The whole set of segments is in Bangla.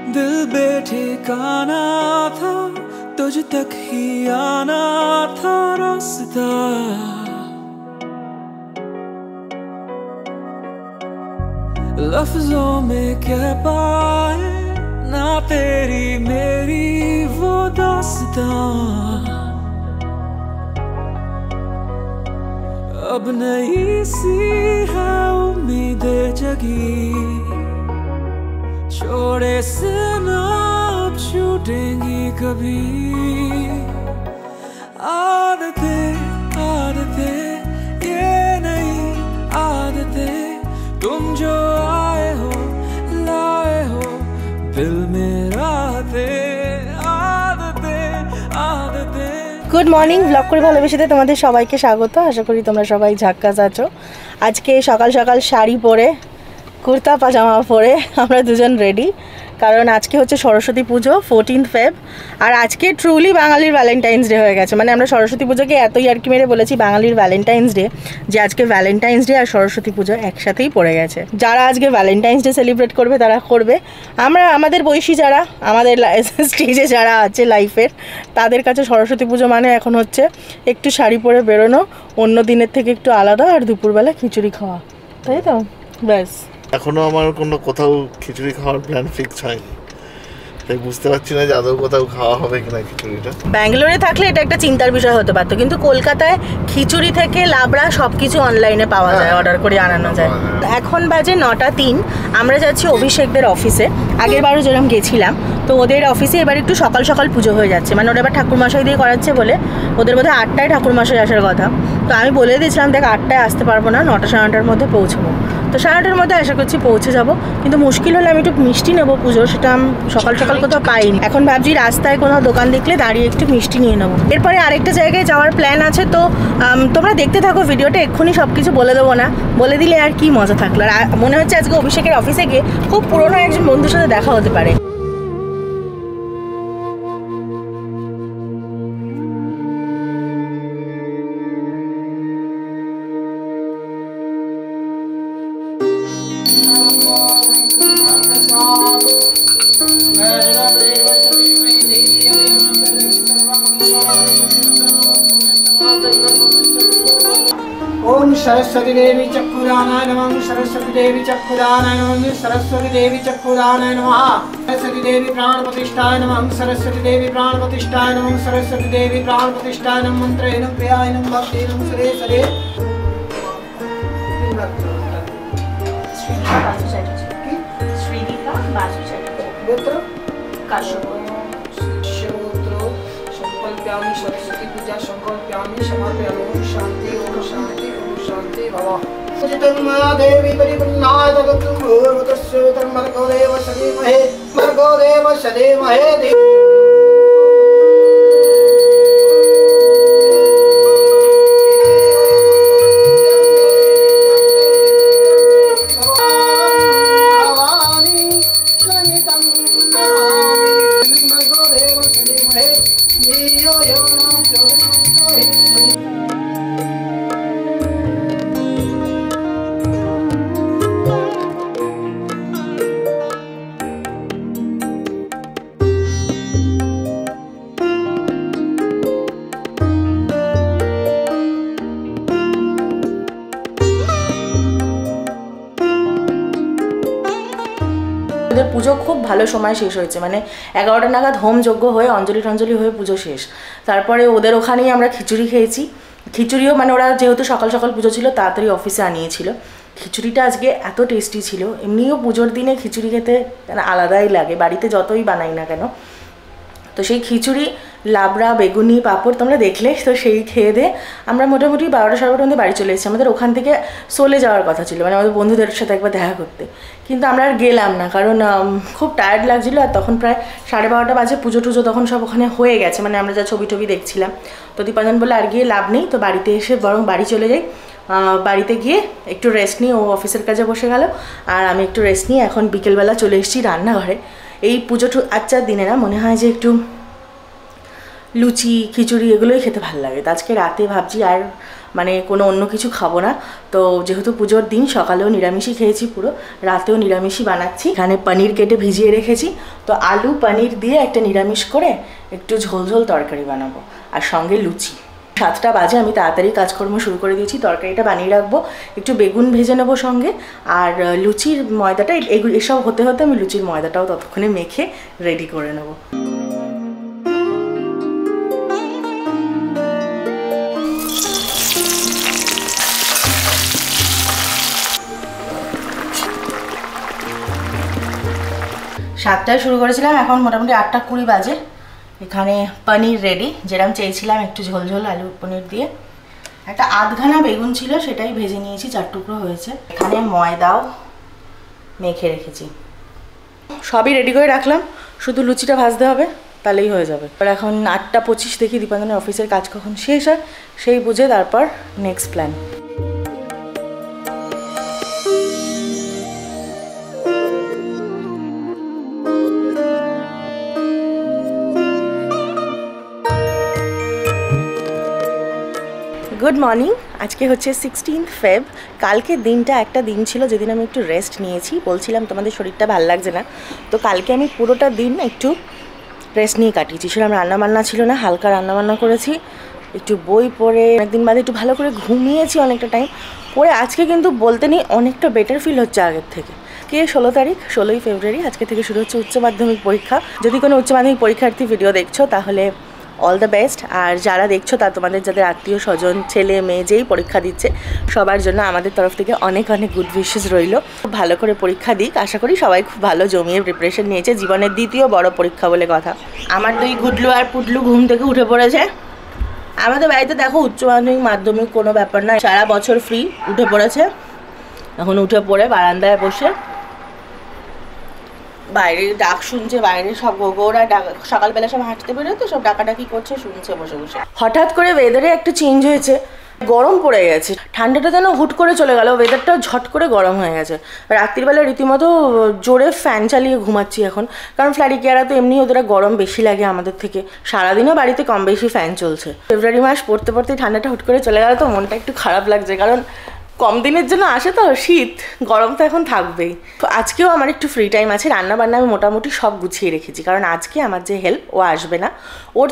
दिल बेठिकाना था, तुझ तक ही आना था रास्ता। लफ्जों में कह पाए ना तेरी मेरी वो दास्तां। अब नई सी है उम्मीदें जगी, छोड़े से ना अब छूटेंगी कभी। आदतें आदतें ये नई आदतें, तुम जो आए हो लाए हो दिल में रातें। आदतें आदतें। गुड मर्निंग, ब्लग করে ভালোবেসেতে তোমাদের সবাইকে স্বাগত। আশা করি তোমরা সবাই ঝাক্কাস আছো। আজকে সকাল সকাল শাড়ি পরে কুর্তা পাজামা পরে আমরা দুজন রেডি, কারণ আজকে হচ্ছে সরস্বতী পুজো 14 ফেব। আর আজকে ট্রুলি বাঙালির ভ্যালেন্টাইন্স ডে হয়ে গেছে। মানে আমরা সরস্বতী পুজোকে এতই আর কি মেরে বলেছি বাঙালির ভ্যালেন্টাইন্স ডে, যে আজকে ভ্যালেন্টাইন্স ডে আর সরস্বতী পুজো একসাথেই পড়ে গেছে। যারা আজকে ভ্যালেন্টাইন্স ডে সেলিব্রেট করবে তারা করবে, আমরা আমাদের বয়সী যারা আমাদের স্টেজে যারা আছে লাইফের, তাদের কাছে সরস্বতী পুজো মানে এখন হচ্ছে একটু শাড়ি পরে বেরোনো, অন্য দিনের থেকে একটু আলাদা, আর দুপুরবেলা খিচুড়ি খাওয়া, তাই তো? ব্যাস। এখনো আমার কোনো কোথাও খিচুড়ি খাওয়ার প্ল্যান ফিক্স হয়নি, তাই বুঝতে পারছি না যে আদৌ কোথাও খাওয়া হবে কিনা খিচুড়িটা। ব্যাঙ্গালোরে থাকলে এটা একটা চিন্তার বিষয় হতে পারতো, কিন্তু কলকাতায় খিচুড়ি থেকে লাবড়া সব কিছু অনলাইনে পাওয়া যায়, অর্ডার করে আনানো যায়। এখন বাজে 9টা 3, আমরা যাচ্ছি অভিষেকদের অফিসে। আগের বারও যেরকম গেছিলাম, তো ওদের অফিসে এবার একটু সকাল সকাল পুজো হয়ে যাচ্ছে, মানে ওরা এবার ঠাকুরমশাই দিয়ে করাচ্ছে বলে ওদের বোধহয় 8টায় ঠাকুরমশাই আসার কথা। তো আমি বলে দিয়েছিলাম দেখ 8টায় আসতে পারবো না, 9টা 9:30টার মধ্যে পৌঁছবো। তো 9:30টার মধ্যে আশা করছি পৌঁছে যাব, কিন্তু মুশকিল হলে আমি একটু মিষ্টি নেবো পুজোর, সেটা আমি সকাল সকাল কোথাও পাইনি। এখন ভাবছি রাস্তায় কোনো দোকান দেখলে দাঁড়িয়ে একটু মিষ্টি নিয়ে নেবো। এরপরে আরেকটা জায়গায় যাওয়ার প্ল্যান আছে, তো তোমরা দেখতে থাকো ভিডিওটা, এক্ষুনি সব কিছু বলে দেবো না, বলে দিলে আর কি মজা থাকলো। আর মনে হচ্ছে আজকে অভিষেকের অফিসে গিয়ে খুব পুরোনো একজন বন্ধুর সাথে দেখা হতে পারে। ओम सरस्वती देवी चक्षुदानाय नमः। सरस्वती देवी चक्षुदानाय नमः। सरस्वती देवी चक्षुदानाय नमः। सरस्वती देवी प्राण प्रतिष्ठाय नमः। सरस्वती देवी प्राण प्रतिष्ठाय नमः। सरस्वती देवी प्राण प्रतिष्ठाय नमः। मंत्रेण क्रियाय भक्तेन सरे सरे। श्रीदीपा बासु चैटर्जी गोत्र काश्यप गोत्र संकल्प्यामि सरस्वती पूजा संकल्प्यामि समर्पयामि। शांति ओम शांति ओम शांति भव। सुचितं माया देवी परिपूर्णाय जगतं भूर्भुवस्सु तन्मर्गो देव सदेमहे मर्गो देव सदेमहे देव। পুজো খুব ভালো সময় শেষ হয়েছে, মানে 11টা নাগাদ হোম যজ্ঞ হয়ে অঞ্জলি টঞ্জলি হয়ে পুজো শেষ। তারপরে ওদের ওখানেই আমরা খিচুড়ি খেয়েছি। খিচুড়িও মানে ওরা যেহেতু সকাল সকাল পুজো ছিল তাড়াতাড়ি অফিসে আনিয়েছিল। খিচুড়িটা আজকে এত টেস্টি ছিল, এমনিও পুজোর দিনে খিচুড়ি খেতে আলাদাই লাগে, বাড়িতে যতই বানাই না কেন। তো সেই খিচুড়ি, লাবড়া, বেগুনি, পাঁপড় তোমরা দেখলে, তো সেই খেয়ে দিয়ে আমরা মোটামুটি 12টা 12:30 মধ্যে বাড়ি চলে এসেছি। আমাদের ওখান থেকে সোলে যাওয়ার কথা ছিল, মানে আমাদের বন্ধুদের সাথে একবার দেখা করতে, কিন্তু আমরা আর গেলাম না, কারণ খুব টায়ার্ড লাগছিলো। আর তখন প্রায় 12:30 বাজে, পুজো টুজো তখন সব ওখানে হয়ে গেছে, মানে আমরা যা ছবি টবি দেখছিলাম। তো দীপাঞ্জন বলে আর গিয়ে লাভ নেই, তো বাড়িতে এসে বরং বাড়ি চলে যাই। বাড়িতে গিয়ে একটু রেস্ট নিয়ে ও অফিসের কাজে বসে গেল, আর আমি একটু রেস্ট নিয়ে এখন বিকেলবেলা চলে এসেছি রান্নাঘরে। এই পুজো আচ্চার দিনে না মনে হয় যে একটু লুচি খিচুড়ি এগুলোই খেতে ভালো লাগে। তো আজকে রাতে ভাবছি আর মানে কোনো অন্য কিছু খাবো না। তো যেহেতু পুজোর দিন সকালেও নিরামিষই খেয়েছি, পুরো রাতেও নিরামিষই বানাচ্ছি। এখানে পনির কেটে ভিজিয়ে রেখেছি, তো আলু পনির দিয়ে একটা নিরামিষ করে একটু ঝোল ঝোল তরকারি বানাবো, আর সঙ্গে লুচি। 7টা বাজে, আমি তাড়াতাড়ি কাজকর্ম শুরু করে দিয়েছি। তরকারিটা বানিয়ে রাখবো, একটু বেগুন ভেজে নেবো সঙ্গে, আর লুচির ময়দাটা এসব হতে হতে আমি লুচির ময়দাটাও ততক্ষণে মেখে রেডি করে নেবো। সাতটায় শুরু করেছিলাম, এখন মোটামুটি 8:20 বাজে। এখানে পনির রেডি, যেরকম চেয়েছিলাম একটু ঝোল ঝোল আলু পনির দিয়ে। একটা আধখানা বেগুন ছিল, সেটাই ভেজে নিয়েছি, 4 টুকরো হয়েছে। এখানে ময়দাও মেখে রেখেছি, সবই রেডি করে রাখলাম, শুধু লুচিটা ভাজতে হবে, তাহলেই হয়ে যাবে। আর এখন 8:25 দেখি দীপাঞ্জনের অফিসের কাজ কখন শেষ হয়, সেই বুঝে তারপর নেক্সট প্ল্যান। Good morning. আজকে হচ্ছে 16 ফেব। কালকে দিনটা একটা দিন ছিল যেদিন আমি একটু রেস্ট নিয়েছি, বলছিলাম তোমাদের শরীরটা ভালো লাগছে না, তো কালকে আমি পুরোটা দিন একটু রেস্ট নিয়ে কাটিয়েছি। সেরকম রান্নাবান্না ছিল না, হালকা রান্নাবান্না করেছি, একটু বই পড়ে অনেকদিন বাদে একটু ভালো করে ঘুমিয়েছি অনেকটা টাইম করে। আজকে কিন্তু বলতে নেই অনেকটা বেটার ফিল হচ্ছে আগের থেকে। 16 তারিখ, 16ই ফেব্রুয়ারি, আজকে থেকে শুরু হচ্ছে উচ্চ মাধ্যমিক পরীক্ষা। যদি কোনো উচ্চ মাধ্যমিক পরীক্ষার্থী ভিডিও দেখছো তাহলে অল দ্য বেস্ট। আর যারা দেখছো তা তোমাদের যাদের আত্মীয় স্বজন ছেলে মেয়ে যেই পরীক্ষা দিচ্ছে সবার জন্য আমাদের তরফ থেকে অনেক অনেক গুড উইশেস রইল। ভালো করে পরীক্ষা দিক, আশা করি সবাই খুব ভালো জমিয়ে প্রিপারেশন নিয়েছে। জীবনের দ্বিতীয় বড় পরীক্ষা বলে কথা। আমার 2 গুডলু আর পুডলু ঘুম থেকে উঠে পড়েছে। আমাদের বাড়িতে দেখো উচ্চ মাধ্যমিক মাধ্যমিক কোনো ব্যাপার না, সারা বছর ফ্রি। উঠে পড়েছে, এখন উঠে পড়ে বারান্দায় বসে বাইরে ডাক শুনছে। বাইরে সব গোগোরা সকালবেলা সব হাঁটতে বেরোয়, তো সব ডাকাডাকি করছে, শুনছে বসে বসে। হঠাৎ করে ওয়েদারে একটা চেঞ্জ হয়েছে, গরম পড়ে গেছে। ঠান্ডাটা যেন হুট করে চলে গেল, ওয়েদারটাও ঝট করে গরম হয়ে গেছে। রাত্রিবেলা রীতিমতো জোরে ফ্যান চালিয়ে ঘুমাচ্ছি এখন, কারণ ফ্ল্যারিকিয়ারা তো এমনি ওদের গরম বেশি লাগে আমাদের থেকে। সারাদিনও বাড়িতে কম বেশি ফ্যান চলছে। ফেব্রুয়ারি মাস পড়তে পড়তেই ঠান্ডাটা হুট করে চলে গেল, তো মনটা একটু খারাপ লাগছে, কারণ কম দিনের জন্য আসে তো শীত, গরম তো এখন থাকবেই। তো আজকেও আমার একটু ফ্রি টাইম আছে, রান্নাবান্না আমি মোটামুটি সব গুছিয়ে রেখেছি, কারণ আজকে আমার যে হেল্প ও আসবে না, ওর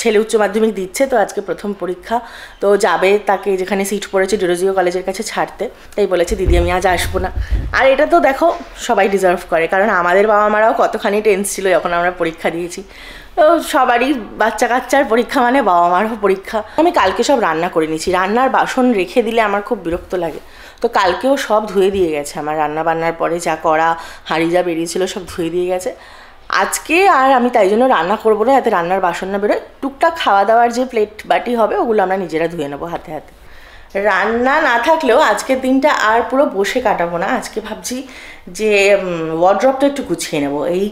ছেলে উচ্চ মাধ্যমিক দিচ্ছে, তো আজকে প্রথম পরীক্ষা, তো যাবে তাকে যেখানে সিট পড়েছে ডিরোজিও কলেজের কাছে ছাড়তে। তাই বলেছে দিদি আমি আজ আসবো না। আর এটা তো দেখো সবাই ডিজার্ভ করে, কারণ আমাদের বাবা মারাও কতখানি টেন্স ছিল যখন আমরা পরীক্ষা দিয়েছি। তো সবারই বাচ্চা কাচ্চার পরীক্ষা মানে বাবা মারও পরীক্ষা। আমি কালকে সব রান্না করে নিয়েছি, রান্নার বাসন রেখে দিলে আমার খুব বিরক্ত লাগে, তো কালকেও সব ধুয়ে দিয়ে গেছে। আমার রান্না বান্নার পরে যা করা হাঁড়ি যা বেরিয়েছিল সব ধুয়ে দিয়ে গেছে। আজকে আর আমি তাই জন্য রান্না করবো না, যাতে রান্নার বাসন না বেরোয়। টুকটাক খাওয়া দাওয়ার যে প্লেট বাটি হবে ওগুলো আমরা নিজেরা ধুয়ে নেবো হাতে হাতে। রান্না না থাকলেও আজকের দিনটা আর পুরো বসে কাটাবো না। আজকে ভাবছি যে ওয়ার্ড্রপটা একটু গুছিয়ে নেবো। এই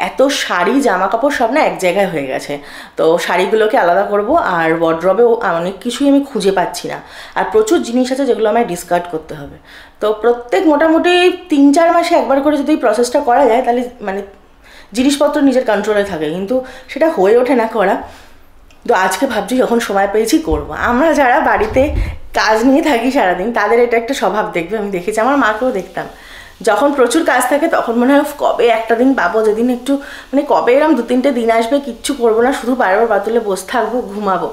এত শাড়ি জামা কাপড় সব না এক জায়গায় হয়ে গেছে, তো শাড়িগুলোকে আলাদা করব। আর ওয়ার্ড্রপেও অনেক কিছুই আমি খুঁজে পাচ্ছি না, আর প্রচুর জিনিস আছে যেগুলো আমায় ডিসকার্ড করতে হবে। তো প্রত্যেক মোটামুটি 3-4 মাসে একবার করে যদি এই প্রসেসটা করা যায় তাহলে মানে জিনিসপত্র নিজের কন্ট্রোলে থাকে, কিন্তু সেটা হয়ে ওঠে না করা। তো আজকে ভাবছি যখন সময় পেয়েছি করব। আমরা যারা বাড়িতে কাজ নিয়ে থাকি সারাদিন তাদের এটা একটা স্বভাব, দেখবে আমি দেখেছি, আমার মাকেও দেখতাম, যখন প্রচুর কাজ থাকে তখন মনে হয় কবে একটা দিন পাবো যেদিন একটু মানে কবে এরকম 2-3টে দিন আসবে কিচ্ছু করবো না, শুধু পাড়ার পাতুলে বসে থাকবো ঘুমাবো।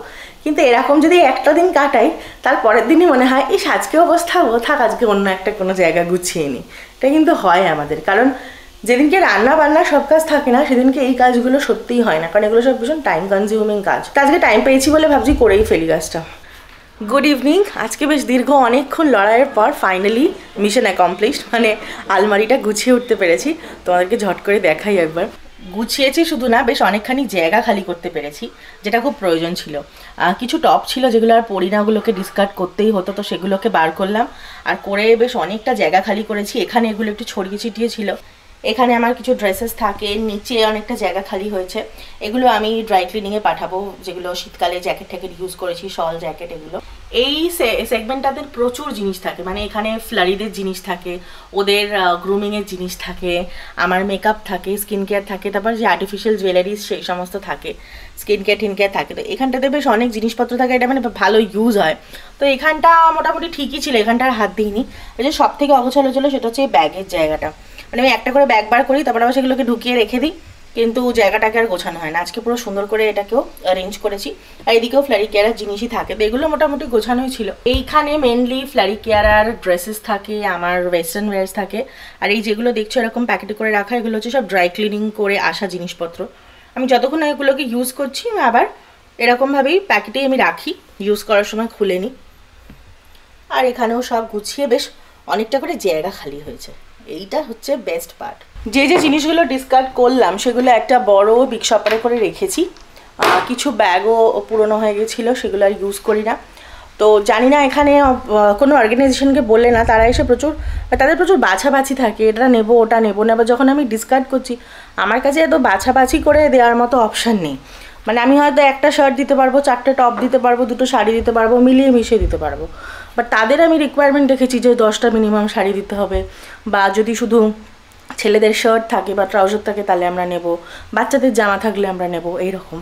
কিন্তু এরকম যদি একটা দিন কাটাই তার পরের দিনই মনে হয় ইস আজকেও বসে থাকবো, থাক আজকে অন্য একটা কোনো জায়গা গুছিয়ে নিই। এটা কিন্তু হয় আমাদের, কারণ যেদিনকে রান্না বান্না সব কাজ থাকে না সেদিনকে এই কাজগুলো সত্যিই হয় না, কারণ এগুলো সব ভীষণ টাইম কনজিউমিং কাজ। আজকে টাইম পেয়েছি বলে ভাবছি করেই ফেলি কাজটা। Good evening. আজকে বেশ দীর্ঘ অনেকক্ষণ লড়াইয়ের পর ফাইনালি মিশন অ্যাকমপ্লিশড, মানে আলমারিটা গুছিয়ে উঠতে পেরেছি। তোমাদেরকে ঝট করে দেখাই একবার। গুছিয়েছি শুধু না, বেশ অনেকখানি জায়গা খালি করতে পেরেছি, যেটা খুব প্রয়োজন ছিল। কিছু টপ ছিল যেগুলো আর পরি না, ওগুলোকে ডিসকার্ড করতেই হতো, তো সেগুলোকে বার করলাম আর করে বেশ অনেকটা জায়গা খালি করেছি। এখানে এগুলো একটু ছড়িয়ে ছিটিয়ে ছিল, এখানে আমার কিছু ড্রেসেস থাকে, নিচে অনেকটা জায়গা খালি হয়েছে, এগুলো আমি ড্রাই ক্লিনিংয়ে পাঠাবো, যেগুলো শীতকালে জ্যাকেট ট্যাকেট ইউজ করেছি, শল জ্যাকেট এগুলো। এই সেগমেন্টটাতে প্রচুর জিনিস থাকে, মানে এখানে ফ্লারিদের জিনিস থাকে, ওদের গ্রুমিংয়ের জিনিস থাকে, আমার মেকআপ থাকে, স্কিন কেয়ার থাকে, তারপর যে আর্টিফিশিয়াল জুয়েলারিজ সেই সমস্ত থাকে, স্কিন কেয়ার থাকে। তো এখানটাতে বেশ অনেক জিনিসপত্র থাকে, এটা মানে ভালো ইউজ হয়। তো এখানটা মোটামুটি ঠিকই ছিল, এখানটার হাত দিইনি। এই যে সব থেকে অগোছালো ছিল সেটা হচ্ছে ব্যাগের জায়গাটা, মানে আমি একটা করে ব্যাগ বার করি, তারপর আবার সেগুলোকে ঢুকিয়ে রেখে দিই, কিন্তু জায়গাটাকে আর গোছানো হয় না। আজকে পুরো সুন্দর করে এটাকেও অ্যারেঞ্জ করেছি, আর এদিকেও ফ্লারি কেয়ারের জিনিসই থাকে, তো এগুলো মোটামুটি গোছানোই ছিল। এইখানে মেনলি ফ্লারি কেয়ারার ড্রেসেস থাকে, আমার ওয়েস্টার্ন ওয়্যার্স থাকে, আর এই যেগুলো দেখছো এরকম প্যাকেটে করে রাখা, এগুলো হচ্ছে সব ড্রাই ক্লিনিং করে আসা জিনিসপত্র। আমি যতক্ষণ এগুলোকে ইউজ করছি আবার এরকমভাবেই প্যাকেটেই আমি রাখি, ইউজ করার সময় খুলে নিই। আর এখানেও সব গুছিয়ে বেশ অনেকটা করে জায়গা খালি হয়েছে, এইটা হচ্ছে বেস্ট পার্ট। যে যে জিনিসগুলো ডিসকার্ড করলাম সেগুলো একটা বড় বিগ শপারে করে রেখেছি। কিছু ব্যাগও পুরনো হয়ে গেছিলো, সেগুলো আর ইউজ করি না। তো জানি না এখানে কোনো অর্গানাইজেশনকে বললে না, তারা এসে তাদের প্রচুর বাছাবাছি থাকে, এটা নেবো ওটা নেবো না। এবার যখন আমি ডিসকার্ড করছি আমার কাছে এত বাছাবাছি করে দেওয়ার মতো অপশান নেই। মানে আমি হয়তো একটা শার্ট দিতে পারবো, 4টে টপ দিতে পারবো, 2টো শাড়ি দিতে পারবো, মিলিয়ে মিশিয়ে দিতে পারবো। বাট তাদের আমি রিকোয়ারমেন্ট রেখেছি যে 10টা মিনিমাম শাড়ি দিতে হবে, বা যদি শুধু ছেলেদের শার্ট থাকে বা ট্রাউজার থাকে তাহলে আমরা নেব, বাচ্চাদের জামা থাকলে আমরা নেব, এইরকম।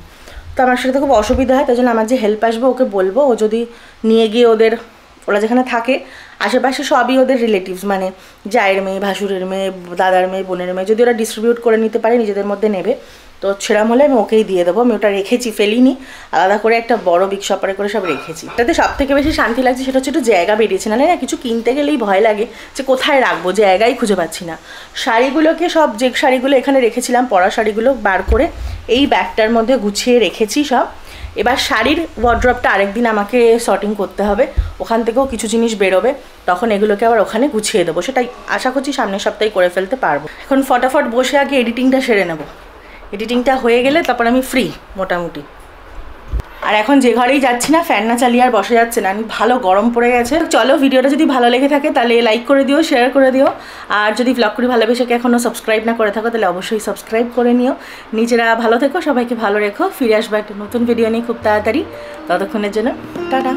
তো আমার সাথে খুব অসুবিধা হয়, তাই জন্য আমার যে হেল্প আসবে ওকে বলবো, ও যদি নিয়ে গিয়ে ওরা যেখানে থাকে আশেপাশে সবই ওদের রিলেটিভস, মানে জায়ের মেয়ে, ভাসুরের মেয়ে, দাদার মেয়ে, বোনের মেয়ে, যদি ওরা ডিস্ট্রিবিউট করে নিতে পারে নিজেদের মধ্যে নেবে। তো সেরকম হলে আমি ওকেই দিয়ে দেবো। আমি ওটা রেখেছি, ফেলিনি, আলাদা করে একটা বড় বিগ শপারে করে সব রেখেছি। এটাতে সব থেকে বেশি শান্তি লাগছে সেটা হচ্ছে একটু জায়গা বেরিয়েছে, না কিছু কিনতে গেলেই ভয় লাগে যে কোথায় রাখবো, জায়গাই খুঁজে পাচ্ছি না। শাড়িগুলোকে সব যে শাড়িগুলো এখানে রেখেছিলাম, পরা শাড়িগুলো বার করে এই ব্যাগটার মধ্যে গুছিয়ে রেখেছি সব। এবার শাড়ির ওয়ার্ড্রপটা আরেকদিন আমাকে শর্টিং করতে হবে, ওখান থেকেও কিছু জিনিস বেরোবে, তখন এগুলোকে আবার ওখানে গুছিয়ে দেবো। সেটাই আশা করছি সামনের সপ্তাহে করে ফেলতে পারবো। এখন ফটাফট বসে আগে এডিটিংটা সেরে নেবো, এডিটিংটা হয়ে গেলে তারপর আমি ফ্রি মোটামুটি। আর এখন যে ঘরেই যাচ্ছি না ফ্যান না চালিয়ে আর বসে যাচ্ছে না, ভালো গরম পড়ে গেছে। চলো, ভিডিওটা যদি ভালো লেগে থাকে তাহলে লাইক করে দিও, শেয়ার করে দিও, আর যদি ব্লগ করি ভালোবেসেকে এখনও সাবস্ক্রাইব না করে থাকো তাহলে অবশ্যই সাবস্ক্রাইব করে নিও। নিজেরা ভালো থেকো, সবাইকে ভালো রেখো। ফিরে আসবো একটা নতুন ভিডিও নিয়ে খুব তাড়াতাড়ি, ততক্ষণের জন্য টাটা।